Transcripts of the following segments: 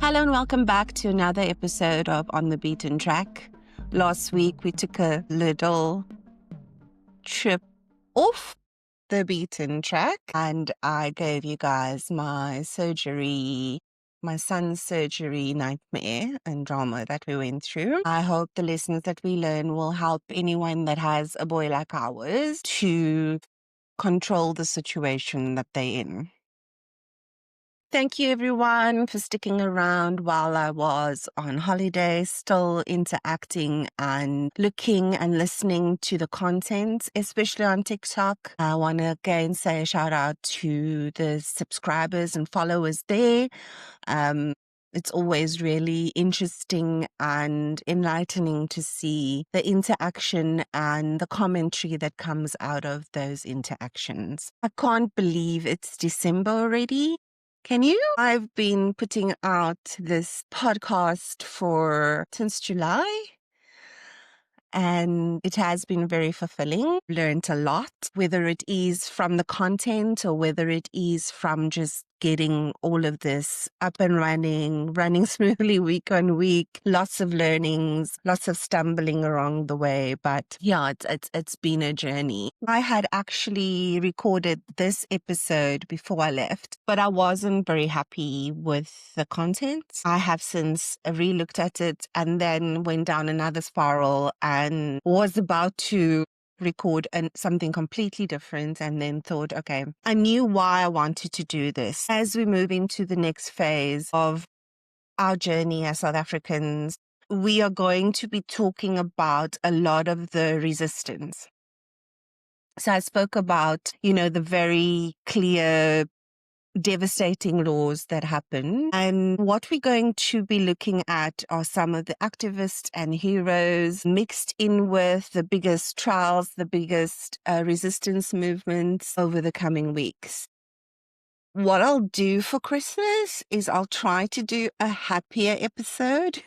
Hello and welcome back to another episode of On the Beaten Track. Last week we took a little trip off the beaten track and I gave you guys my son's surgery nightmare and drama that we went through. I hope the lessons that we learn will help anyone that has a boy like ours to control the situation that they're in. Thank you everyone for sticking around while I was on holiday, still interacting and looking and listening to the content, especially on TikTok. I want to again say a shout out to the subscribers and followers there. It's always really interesting and enlightening to see the interaction and the commentary that comes out of those interactions. I can't believe it's December already. Can you? I've been putting out this podcast since July, and it has been very fulfilling. Learned a lot, whether it is from the content or whether it is from just getting all of this up and running smoothly week on week. Lots of learnings, lots of stumbling along the way. But yeah, it's been a journey. I had actually recorded this episode before I left, but I wasn't very happy with the content. I have since re-looked at it and then went down another spiral and was about to record something completely different and then thought, okay, I knew why I wanted to do this. As we move into the next phase of our journey as South Africans, we are going to be talking about a lot of the resistance. So I spoke about, the very clear devastating laws that happen. And what we're going to be looking at are some of the activists and heroes mixed in with the biggest trials, the biggest resistance movements over the coming weeks. What I'll do for Christmas is I'll try to do a happier episode.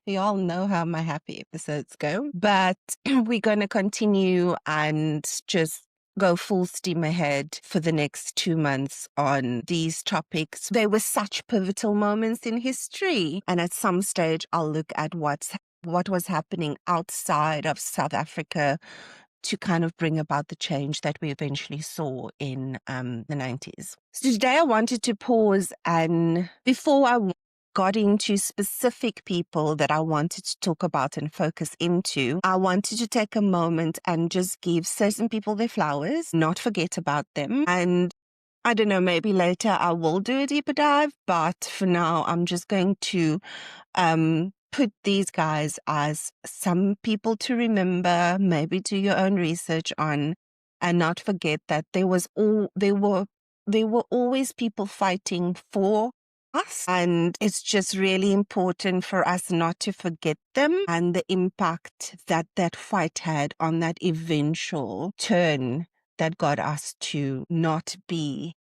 You all know how my happy episodes go, but we're going to continue and just go full steam ahead for the next 2 months on these topics. They were such pivotal moments in history. And at some stage, I'll look at what was happening outside of South Africa to kind of bring about the change that we eventually saw in the 90s. So today I wanted to pause, and before I got into specific people that I wanted to talk about and focus into, I wanted to take a moment and just give certain people their flowers, not forget about them. And I don't know, maybe later I will do a deeper dive, but for now I'm just going to put these guys as some people to remember, maybe do your own research on, and not forget that there were always people fighting for us. And it's just really important for us not to forget them and the impact that fight had on that eventual turn that got us to not be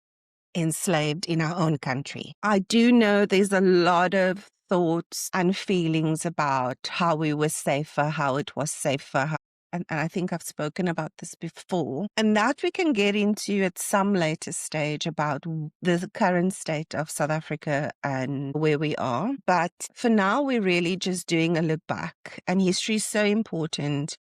enslaved in our own country. I do know there's a lot of thoughts and feelings about how we were safer, how it was safer. And I think I've spoken about this before, and that we can get into at some later stage about the current state of South Africa and where we are. But for now, we're really just doing a look back, and history is so important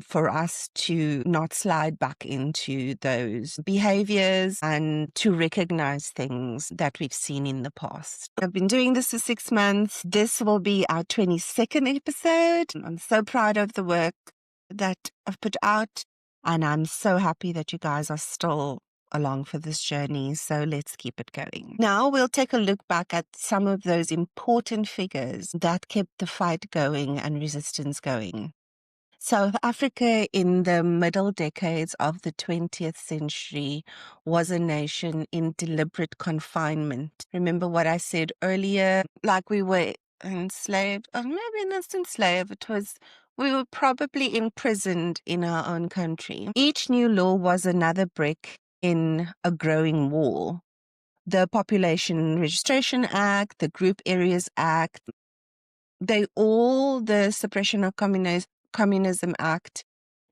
for us to not slide back into those behaviors and to recognize things that we've seen in the past. I've been doing this for 6 months. This will be our 22nd episode. I'm so proud of the work that I've put out, and I'm so happy that you guys are still along for this journey. So let's keep it going. Now we'll take a look back at some of those important figures that kept the fight going and resistance going. South Africa in the middle decades of the 20th century was a nation in deliberate confinement. Remember what I said earlier? Like we were enslaved, or maybe not enslaved, we were probably imprisoned in our own country. Each new law was another brick in a growing wall. The Population Registration Act, the Group Areas Act, the Suppression of Communism Act,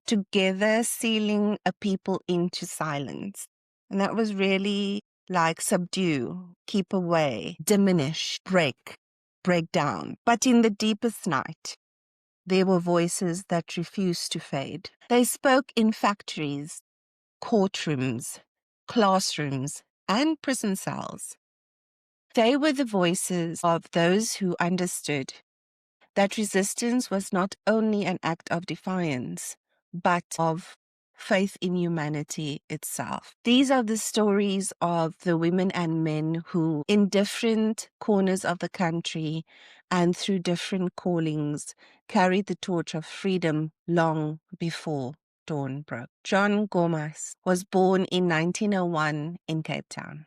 together sealing a people into silence. And that was really like subdue, keep away, diminish, break down. But in the deepest night, there were voices that refused to fade. They spoke in factories, courtrooms, classrooms, and prison cells. They were the voices of those who understood that resistance was not only an act of defiance, but of faith in humanity itself. These are the stories of the women and men who, in different corners of the country and through different callings, carried the torch of freedom long before dawn broke. John Gomas was born in 1901 in Cape Town,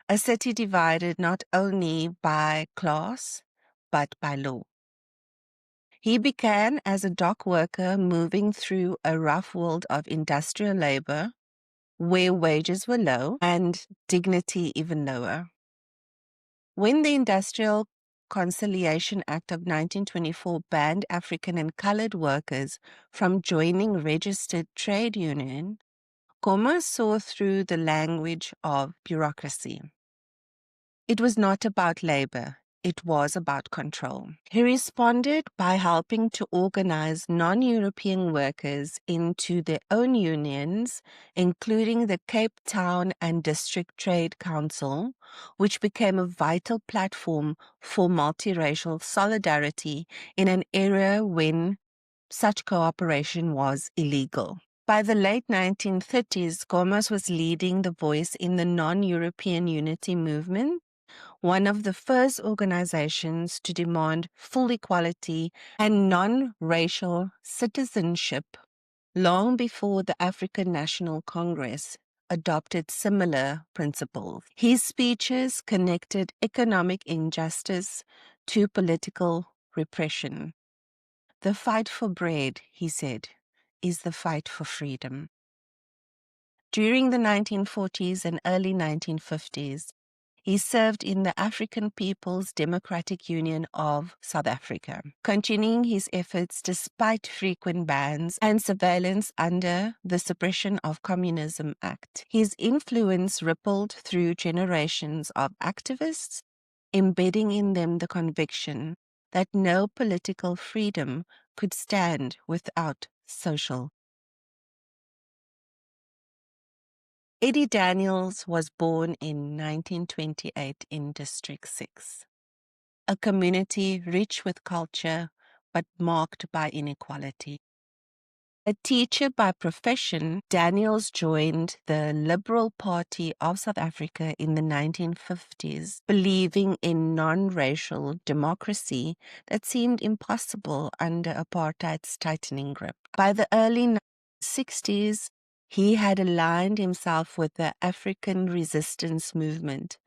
a city divided not only by class, but by law. He began as a dock worker moving through a rough world of industrial labor where wages were low and dignity even lower. When the Industrial Conciliation Act of 1924 banned African and colored workers from joining registered trade union, Gomas saw through the language of bureaucracy. It was not about labor. It was about control. He responded by helping to organize non-European workers into their own unions, including the Cape Town and District Trade Council, which became a vital platform for multiracial solidarity in an era when such cooperation was illegal. By the late 1930s, Gomas was leading the voice in the non-European unity movement, one of the first organizations to demand full equality and non-racial citizenship long before the African National Congress adopted similar principles. His speeches connected economic injustice to political repression. The fight for bread, he said, is the fight for freedom. During the 1940s and early 1950s, he served in the African People's Democratic Union of South Africa, continuing his efforts despite frequent bans and surveillance under the Suppression of Communism Act. His influence rippled through generations of activists, embedding in them the conviction that no political freedom could stand without social. Eddie Daniels was born in 1928 in District 6, a community rich with culture but marked by inequality. A teacher by profession, Daniels joined the Liberal Party of South Africa in the 1950s, believing in non-racial democracy that seemed impossible under apartheid's tightening grip. By the early 1960s, he had aligned himself with the African Resistance Movement,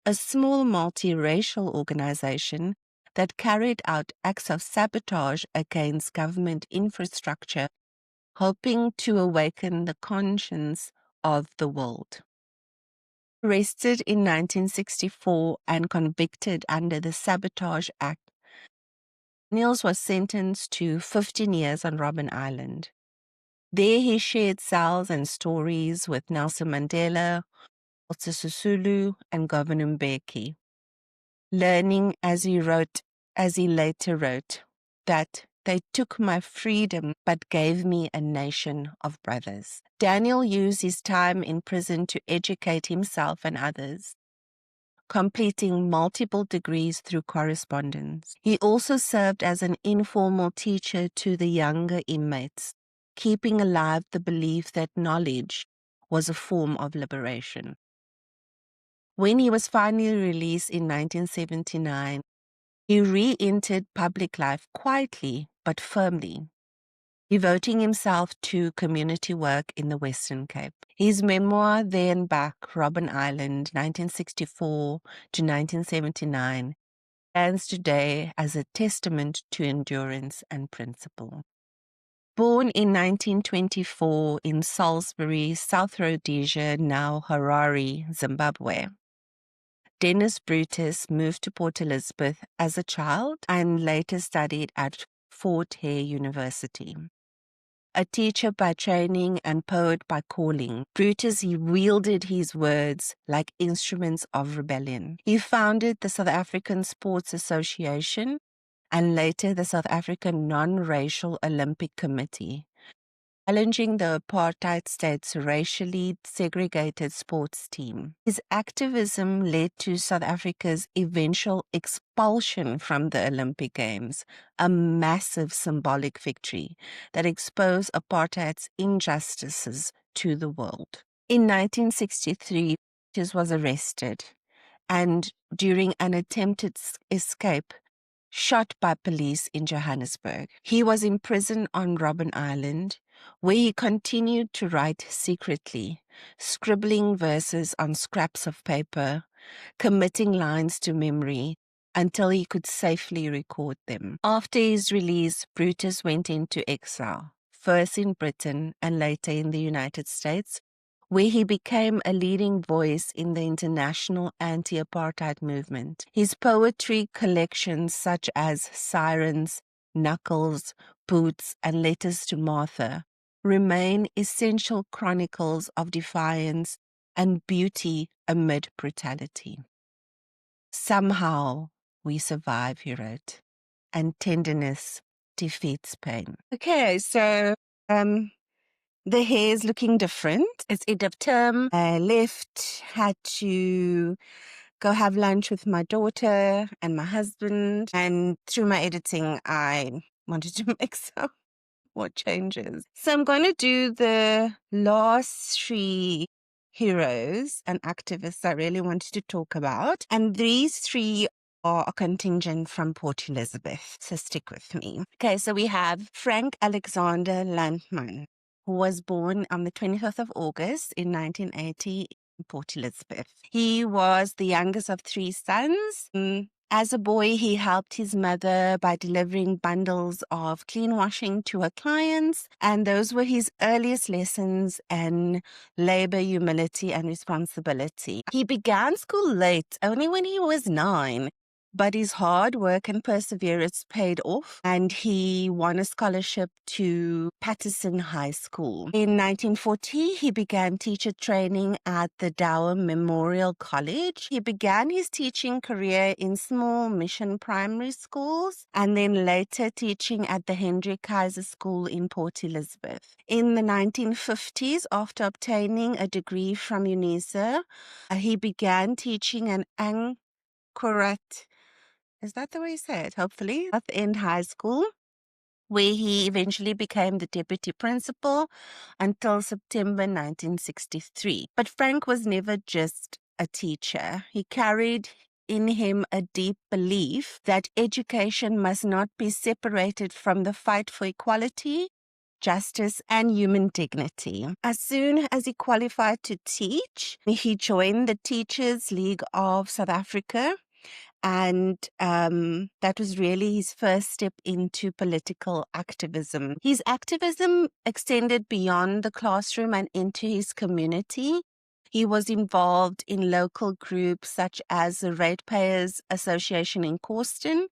a small multiracial organization that carried out acts of sabotage against government infrastructure, hoping to awaken the conscience of the world. Arrested in 1964 and convicted under the Sabotage Act, Daniels was sentenced to 15 years on Robben Island. There he shared cells and stories with Nelson Mandela, Walter Sisulu, and Governor Mbeki, learning as he later wrote, that they took my freedom but gave me a nation of brothers. Daniel used his time in prison to educate himself and others, completing multiple degrees through correspondence. He also served as an informal teacher to the younger inmates, keeping alive the belief that knowledge was a form of liberation. When he was finally released in 1979, he re-entered public life quietly but firmly, devoting himself to community work in the Western Cape. His memoir, There and Back, Robben Island, 1964 to 1979, stands today as a testament to endurance and principle. Born in 1924 in Salisbury, South Rhodesia, now Harare, Zimbabwe, Dennis Brutus moved to Port Elizabeth as a child and later studied at Fort Hare University. a teacher by training and poet by calling, Brutus, he wielded his words like instruments of rebellion. He founded the South African Sports Association and later the South African Non-Racial Olympic Committee, challenging the apartheid state's racially segregated sports team. His activism led to South Africa's eventual expulsion from the Olympic Games, a massive symbolic victory that exposed apartheid's injustices to the world. In 1963, he was arrested and, during an attempted escape, shot by police in Johannesburg. He was imprisoned on Robben Island, where he continued to write secretly, scribbling verses on scraps of paper, committing lines to memory until he could safely record them. After his release, Brutus went into exile, first in Britain and later in the United States, where he became a leading voice in the international anti-apartheid movement. His poetry collections such as Sirens, Knuckles, Boots, and Letters to Martha remain essential chronicles of defiance and beauty amid brutality. Somehow we survive, he wrote, and tenderness defeats pain. Okay, so the hair is looking different. It's end of term. I left, had to go have lunch with my daughter and my husband. And through my editing, I wanted to make some more changes. So I'm going to do the last three heroes and activists I really wanted to talk about. And these three are a contingent from Port Elizabeth. So stick with me. Okay, so we have Frank Alexander Landman, who was born on the 25th of August in 1980 in Port Elizabeth. He was the youngest of three sons. As a boy, he helped his mother by delivering bundles of clean washing to her clients, and those were his earliest lessons in labor, humility, and responsibility. He began school late, only when he was 9. But his hard work and perseverance paid off, and he won a scholarship to Patterson High School. In 1940, he began teacher training at the Dower Memorial College. He began his teaching career in small mission primary schools, and then later teaching at the Hendrik Kaiser School in Port Elizabeth. In the 1950s, after obtaining a degree from UNISA, he began teaching an Anchorat, is that the way you say it? Hopefully. At the end high school, where he eventually became the deputy principal until September 1963. But Frank was never just a teacher. He carried in him a deep belief that education must not be separated from the fight for equality, justice, and human dignity. As soon as he qualified to teach, he joined the Teachers League of South Africa. And that was really his first step into political activism. His activism extended beyond the classroom and into his community. He was involved in local groups such as the Ratepayers Association in Causton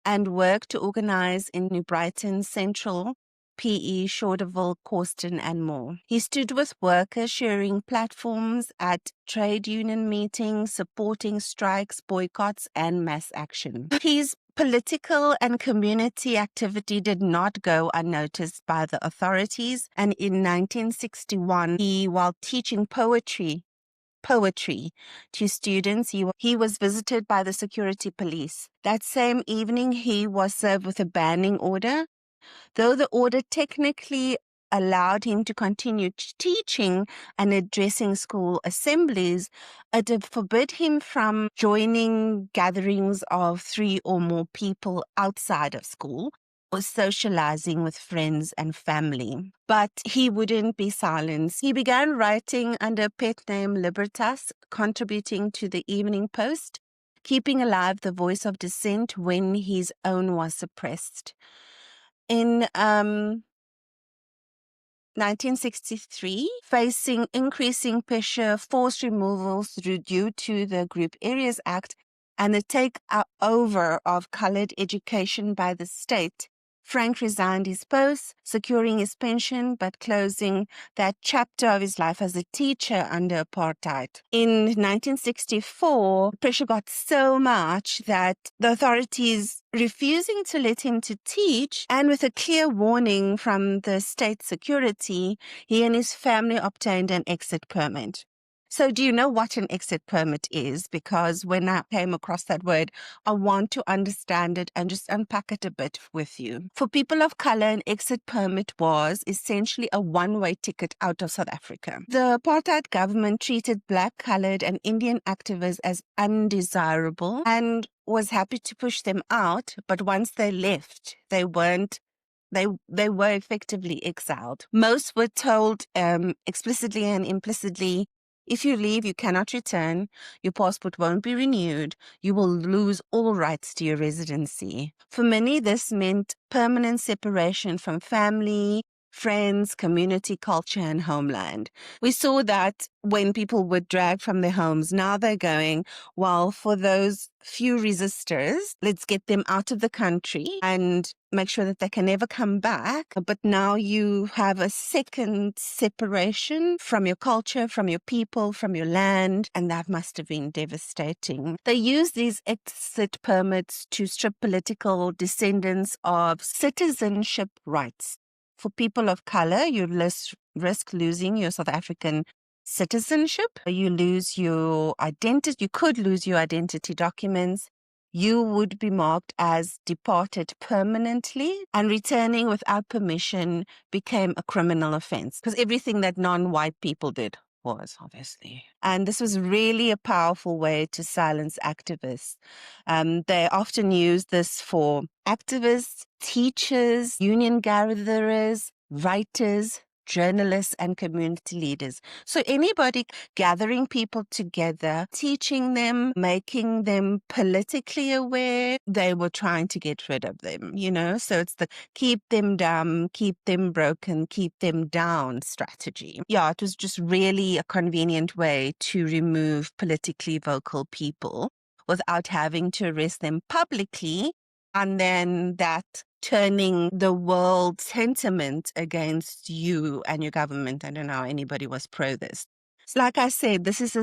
and worked to organize in New Brighton Central, PE, Shorterville, Causton, and more. He stood with workers sharing platforms at trade union meetings, supporting strikes, boycotts, and mass action. His political and community activity did not go unnoticed by the authorities, and in 1961, while teaching poetry to students, he was visited by the security police. That same evening, he was served with a banning order. Though the order technically allowed him to continue teaching and addressing school assemblies, it forbid him from joining gatherings of 3 or more people outside of school or socializing with friends and family. But he wouldn't be silenced. He began writing under a pet name Libertas, contributing to the Evening Post, keeping alive the voice of dissent when his own was suppressed. In 1963, facing increasing pressure, forced removals due to the Group Areas Act and the takeover of coloured education by the state, Frank resigned his post, securing his pension, but closing that chapter of his life as a teacher under apartheid. In 1964, pressure got so much that the authorities refusing to let him to teach, and with a clear warning from the state security, he and his family obtained an exit permit. So do you know what an exit permit is? Because when I came across that word, I want to understand it and just unpack it a bit with you. For people of color, an exit permit was essentially a one-way ticket out of South Africa. The apartheid government treated Black, colored, and Indian activists as undesirable and was happy to push them out, but once they left, they were effectively exiled. Most were told explicitly and implicitly, if you leave, you cannot return, your passport won't be renewed, you will lose all rights to your residency. For many, this meant permanent separation from family, friends, community, culture, and homeland. We saw that when people were dragged from their homes. Now they're going, well, for those few resistors, let's get them out of the country and make sure that they can never come back. But now you have a second separation from your culture, from your people, from your land, and that must have been devastating. They used these exit permits to strip political descendants of citizenship rights. For people of color, you risk losing your South African citizenship. You lose your identity. You could lose your identity documents. You would be marked as departed permanently, and returning without permission became a criminal offense because everything that non-white people did was, obviously. And this was really a powerful way to silence activists. They often use this for activists, teachers, union gatherers, writers, journalists, and community leaders. So anybody gathering people together, teaching them, making them politically aware, they were trying to get rid of them, So it's the keep them dumb, keep them broken, keep them down strategy. Yeah, it was just really a convenient way to remove politically vocal people without having to arrest them publicly, and then that turning the world sentiment against you and your government. I don't know how anybody was pro this. So like I said, this is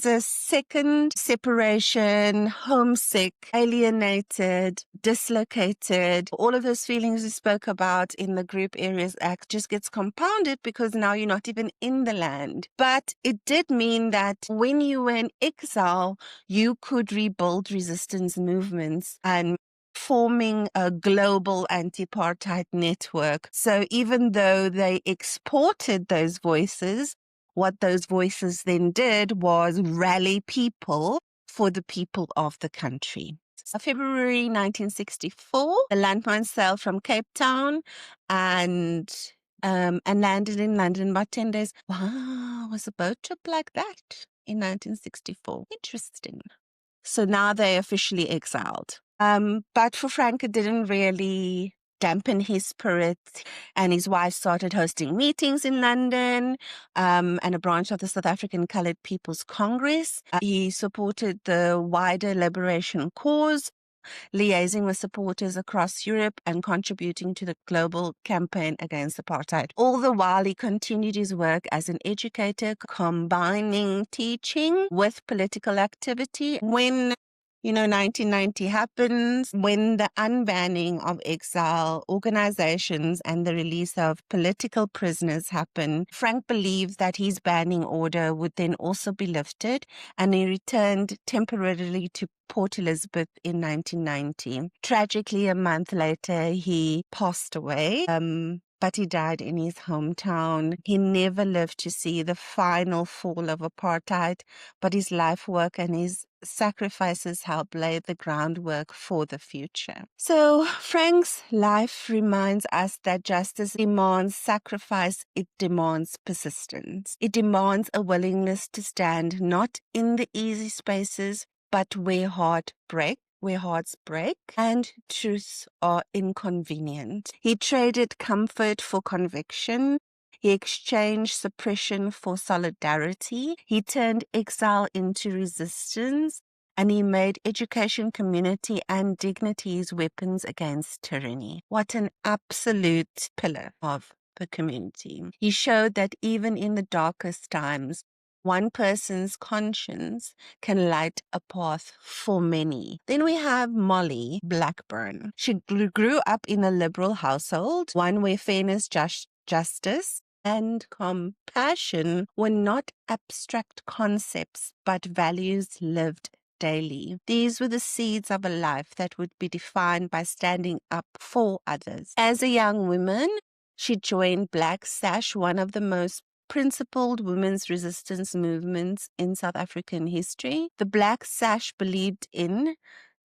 a second separation, homesick, alienated, dislocated. All of those feelings we spoke about in the Group Areas Act just gets compounded because now you're not even in the land. But it did mean that when you were in exile, you could rebuild resistance movements and forming a global anti-apartheid network. So even though they exported those voices, what those voices then did was rally people for the people of the country. So February 1964, the Landman sailed from Cape Town and landed in London about 10 days. Wow, was a boat trip like that in 1964. Interesting. So now they're officially exiled. But for Frank, it didn't really dampen his spirit, and his wife started hosting meetings in London and a branch of the South African Coloured People's Congress. He supported the wider liberation cause, liaising with supporters across Europe and contributing to the global campaign against apartheid. All the while, he continued his work as an educator, combining teaching with political activity. When 1990 happens, when the unbanning of exile organizations and the release of political prisoners happen, Frank believed that his banning order would then also be lifted, and he returned temporarily to Port Elizabeth in 1990. Tragically, a month later, he passed away. But he died in his hometown. He never lived to see the final fall of apartheid, but his life work and his sacrifices helped lay the groundwork for the future. So Frank's life reminds us that justice demands sacrifice, it demands persistence. It demands a willingness to stand not in the easy spaces, but where hearts break and truths are inconvenient. He traded comfort for conviction. He exchanged suppression for solidarity. He turned exile into resistance and he made education, community, and dignity his weapons against tyranny. What an absolute pillar of the community. He showed that even in the darkest times, one person's conscience can light a path for many. Then we have Molly Blackburn. She grew up in a liberal household, one where fairness, justice, and compassion were not abstract concepts, but values lived daily. These were the seeds of a life that would be defined by standing up for others. As a young woman, she joined Black Sash, one of the most principled women's resistance movements in South African history. The Black Sash believed in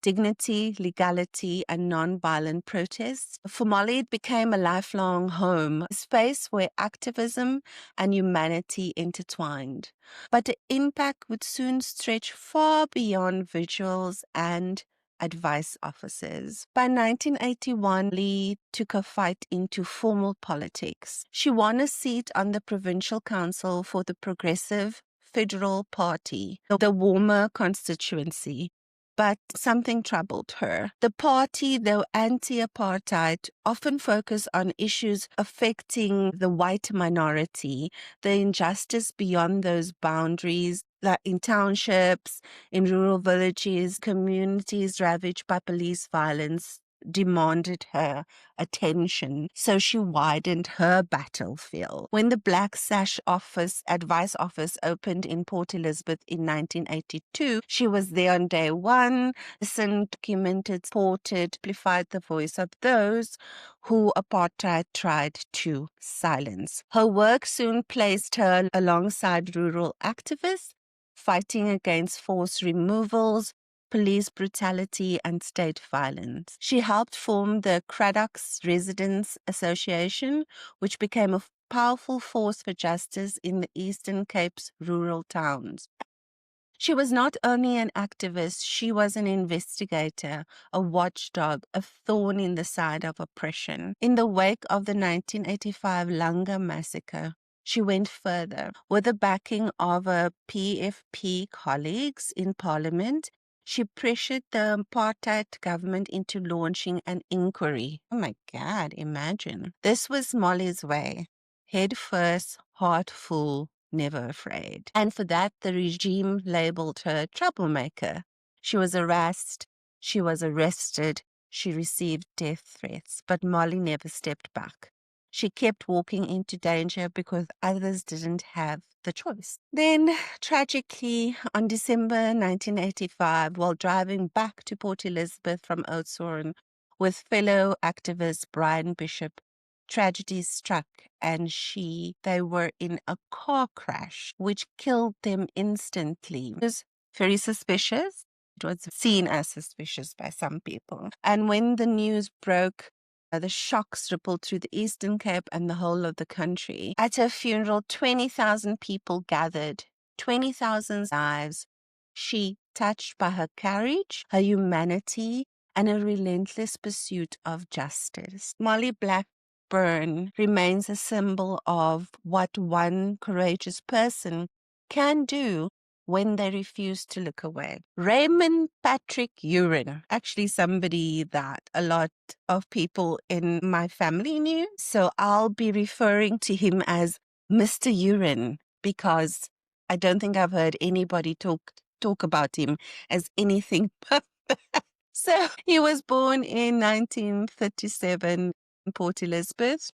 dignity, legality, and non-violent protest. For Molly, it became a lifelong home, a space where activism and humanity intertwined. But the impact would soon stretch far beyond vigils and advice officers. By 1981, Lee took her fight into formal politics. She won a seat on the Provincial Council for the Progressive Federal Party, the warmer constituency. But something troubled her. The party, though anti-apartheid, often focused on issues affecting the white minority, the injustice beyond those boundaries, like in townships, in rural villages, communities ravaged by police violence, demanded her attention. So she widened her battlefield. When the Black Sash advice office opened in Port Elizabeth in 1982, she was there on day one, listened, documented, supported, amplified the voice of those who apartheid tried to silence. Her work soon placed her alongside rural activists, fighting against forced removals, police brutality, and state violence. She helped form the Cradock's Residents Association, which became a powerful force for justice in the Eastern Cape's rural towns. She was not only an activist, she was an investigator, a watchdog, a thorn in the side of oppression. In the wake of the 1985 Langa massacre, she went further. With the backing of her PFP colleagues in Parliament, she pressured the apartheid government into launching an inquiry. Oh my God, imagine. This was Molly's way. Head first, heart full, never afraid. And for that, the regime labeled her troublemaker. She was harassed, she was arrested, she received death threats, but Molly never stepped back. She kept walking into danger because others didn't have the choice. Then, tragically, on December 1985, while driving back to Port Elizabeth from Oudtshoorn with fellow activist Brian Bishop, tragedy struck and they were in a car crash which killed them instantly. It was very suspicious. It was seen as suspicious by some people. And when the news broke, the shocks rippled through the Eastern Cape and the whole of the country. At her funeral, 20,000 people gathered, 20,000 lives. She, touched by her courage, her humanity, and a relentless pursuit of justice. Molly Blackburn remains a symbol of what one courageous person can do when they refuse to look away. Raymond Patrick Uren, actually somebody that a lot of people in my family knew. So I'll be referring to him as Mr. Uren because I don't think I've heard anybody talk about him as anything but that. So he was born in 1937 in Port Elizabeth.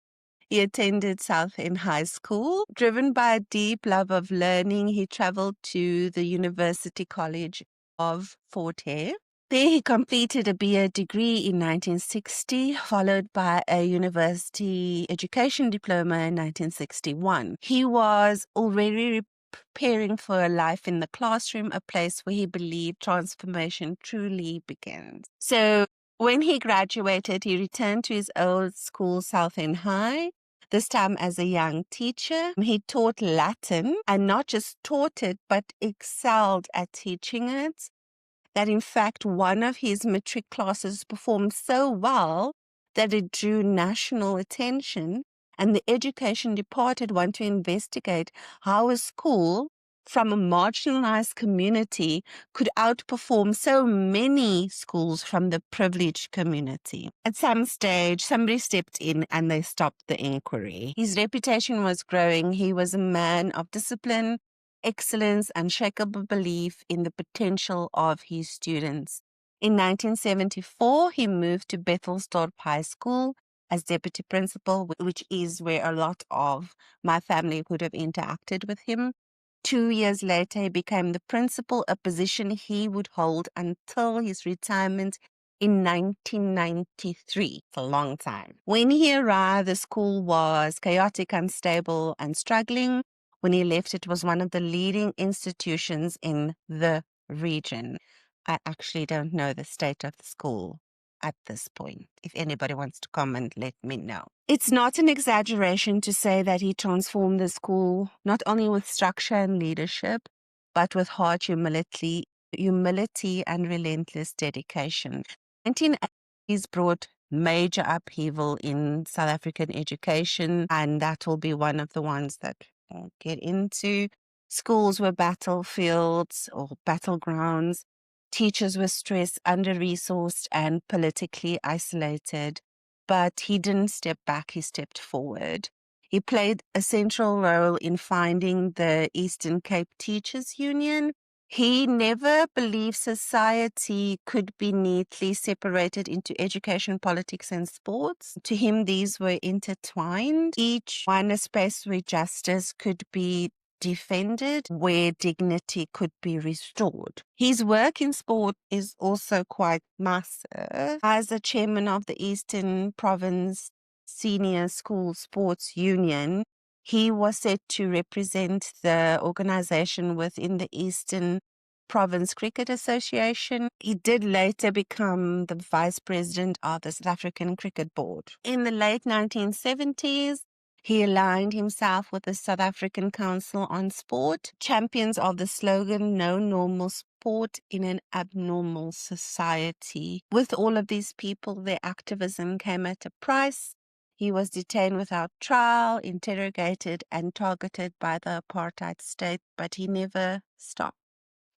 He attended South End High School. Driven by a deep love of learning, he traveled to the University College of Fort Hare. There he completed a BA degree in 1960, followed by a university education diploma in 1961. He was already preparing for a life in the classroom, a place where he believed transformation truly begins. So when he graduated, he returned to his old school, South End High, this time as a young teacher. He taught Latin and not just taught it, but excelled at teaching it. That in fact, one of his matric classes performed so well that it drew national attention, and the education department wanted to investigate how a school from a marginalized community could outperform so many schools from the privileged community. At some stage, somebody stepped in and they stopped the inquiry. His reputation was growing. He was a man of discipline, excellence, unshakable belief in the potential of his students. In 1974, he moved to Bethelsdorp High School as deputy principal, which is where a lot of my family would have interacted with him. 2 years later, he became the principal, a position he would hold until his retirement in 1993. It's a long time. When he arrived, the school was chaotic, unstable, and struggling. When he left, it was one of the leading institutions in the region. I actually don't know the state of the school at this point. If anybody wants to comment, let me know. It's not an exaggeration to say that he transformed the school not only with structure and leadership, but with heart, humility and relentless dedication. 1980s brought major upheaval in South African education, and that will be one of the ones that we'll get into. Schools were battlefields or battlegrounds. Teachers were stressed, under-resourced, and politically isolated. But he didn't step back, he stepped forward. He played a central role in finding the Eastern Cape Teachers Union. He never believed society could be neatly separated into education, politics, and sports. To him, these were intertwined, each one a space where justice could be defended, where dignity could be restored. His work in sport is also quite massive. As the chairman of the Eastern Province Senior School Sports Union, he was set to represent the organization within the Eastern Province Cricket Association. He did later become the vice president of the South African Cricket Board. In the late 1970s, he aligned himself with the South African Council on Sport, champions of the slogan, "No normal sport in an abnormal society." With all of these people, their activism came at a price. He was detained without trial, interrogated, and targeted by the apartheid state, but he never stopped.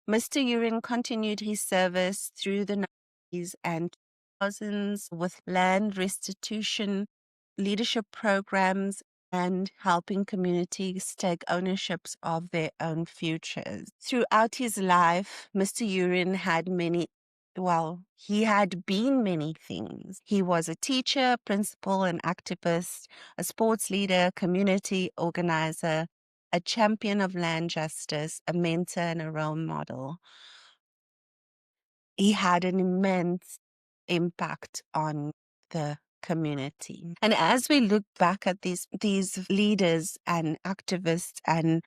Mr. Uren continued his service through the 90s and 2000s with land restitution, leadership programs, and helping communities take ownerships of their own futures. Throughout his life, Mr. Uren had he had been many things. He was a teacher, principal, an activist, a sports leader, community organizer, a champion of land justice, a mentor, and a role model. He had an immense impact on the community. And as we look back at these leaders and activists and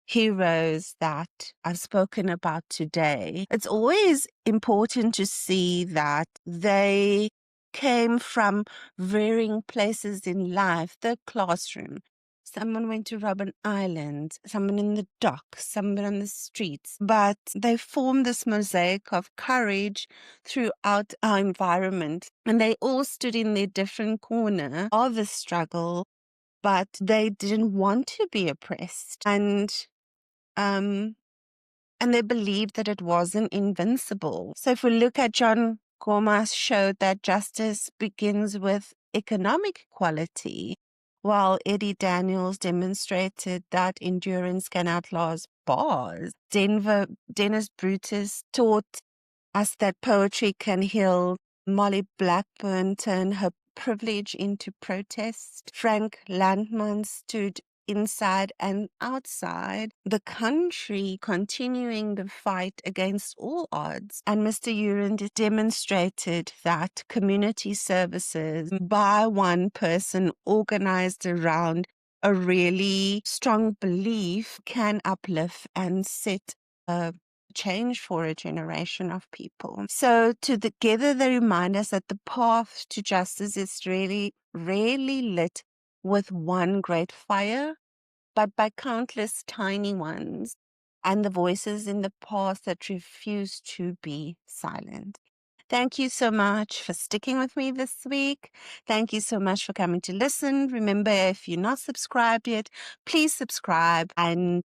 heroes that I've spoken about today, it's always important to see that they came from varying places in life, the classroom. Someone went to Robben Island, someone in the dock, someone on the streets. But they formed this mosaic of courage throughout our environment. And they all stood in their different corner of the struggle, but they didn't want to be oppressed. And they believed that it wasn't invincible. So if we look at John Gomas showed that justice begins with economic equality, while Eddie Daniels demonstrated that endurance can outlaw bars. Dennis Brutus taught us that poetry can heal. Molly Blackburn turned her privilege into protest. Frank Landman stood inside and outside the country, continuing the fight against all odds. And Mr. Uren demonstrated that community services by one person organized around a really strong belief can uplift and set a change for a generation of people. So together they remind us that the path to justice is really rarely lit with one great fire, but by countless tiny ones and the voices in the past that refuse to be silent. Thank you so much for sticking with me this week. Thank you so much for coming to listen. Remember, if you're not subscribed yet, please subscribe and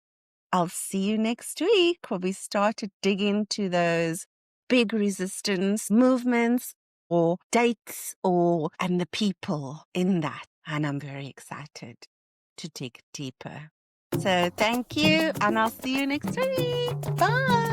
I'll see you next week where we start to dig into those big resistance movements or dates and the people in that. And I'm very excited to dig deeper. So thank you, and I'll see you next week. Bye.